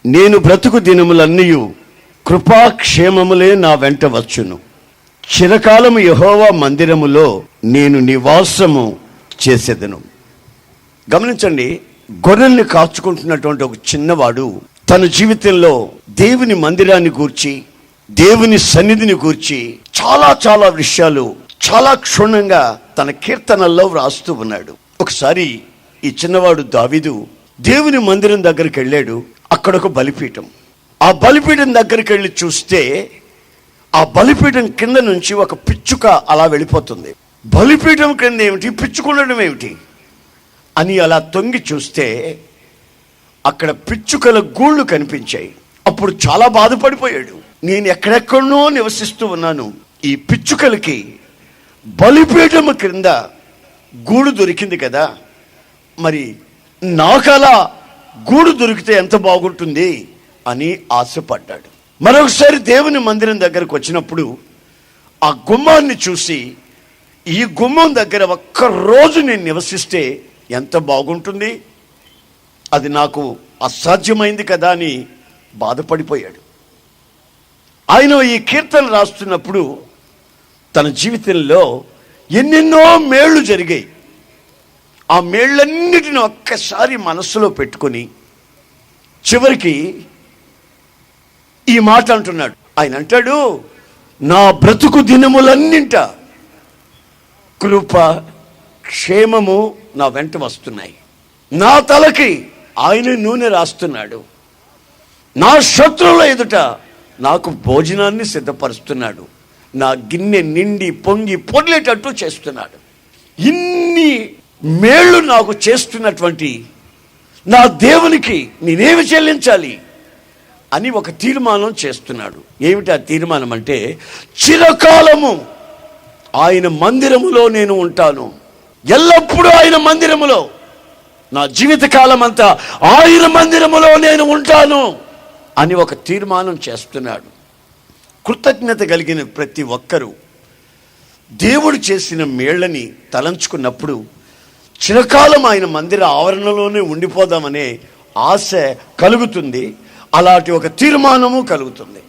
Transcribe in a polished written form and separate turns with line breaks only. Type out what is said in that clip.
నేను బ్రతుకు దినములన్నీయు కృపాక్షేమములే నా వెంట వచ్చును. చిరకాలము యెహోవా మందిరములో నేను నివాసము చేసేదను. గమనించండి, గొర్రెల్ని కాచుకుంటున్నటువంటి ఒక చిన్నవాడు తన జీవితంలో దేవుని మందిరాన్ని గూర్చి, దేవుని సన్నిధిని గూర్చి చాలా విషయాలు చాలా క్షుణ్ణంగా తన కీర్తనల్లో వ్రాస్తూ ఉన్నాడు. ఒకసారి ఈ చిన్నవాడు దావీదు దేవుని మందిరం దగ్గరికి వెళ్ళాడు. అక్కడ ఒక బలిపీఠం. ఆ బలిపీఠం దగ్గరికి వెళ్ళి చూస్తే ఆ బలిపీఠం కింద నుంచి ఒక పిచ్చుక అలా వెళ్ళిపోతుంది. బలిపీఠం కింద ఏమిటి, పిచ్చుకుండడం ఏమిటి అని అలా తొంగి చూస్తే అక్కడ పిచ్చుకల గూళ్ళు కనిపించాయి. అప్పుడు చాలా బాధపడిపోయాడు. నేను ఎక్కడెక్కడనో నివసిస్తూ ఉన్నాను, ఈ పిచ్చుకలకి బలిపీఠం క్రింద గూడు దొరికింది కదా, మరి నాకలా గూడు దొరికితే ఎంత బాగుంటుంది అని ఆశపడ్డాడు. మరొకసారి దేవుని మందిరం దగ్గరకు వచ్చినప్పుడు ఆ గుమ్మాన్ని చూసి, ఈ గుమ్మం దగ్గర ఒక్కరోజు నేను నివసిస్తే ఎంత బాగుంటుంది, అది నాకు అసాధ్యమైంది కదా అని బాధపడిపోయాడు. ఆయన ఈ కీర్తన రాస్తున్నప్పుడు తన జీవితంలో ఎన్నెన్నో మేళ్ళు జరిగాయి. ఆ మేళ్ళన్నిటిని ఒక్కసారి మనస్సులో పెట్టుకొని చివరికి ఈ మాట అంటున్నాడు. ఆయన అంటాడు, నా బ్రతుకు దినములన్నింట కృప క్షేమము నా వెంట వస్తున్నాయి. నా తలకి ఆయన నూనె రాస్తున్నాడు. నా శత్రువుల ఎదుట నాకు భోజనాన్ని సిద్ధపరుస్తున్నాడు. నా గిన్నె నిండి పొంగి పొర్లేటట్టు చేస్తున్నాడు. ఇన్ని మేళ్ళు నాకు చేస్తున్నటువంటి నా దేవునికి నేనేమి చెల్లించాలి అని ఒక తీర్మానం చేస్తున్నాడు. ఏమిటి ఆ తీర్మానం అంటే, చిరకాలము ఆయన మందిరములో నేను ఉంటాను. ఎల్లప్పుడూ ఆయన మందిరములో, నా జీవితకాలం అంతా ఆయన మందిరములో నేను ఉంటాను అని ఒక తీర్మానం చేస్తున్నాడు. కృతజ్ఞత కలిగిన ప్రతి ఒక్కరూ దేవుడు చేసిన మేళ్ళని తలంచుకున్నప్పుడు చిరకాలం ఆయన మందిర ఆవరణలోనే ఉండిపోదామనే ఆశ కలుగుతుంది. అలాంటి ఒక తీర్మానము కలుగుతుంది.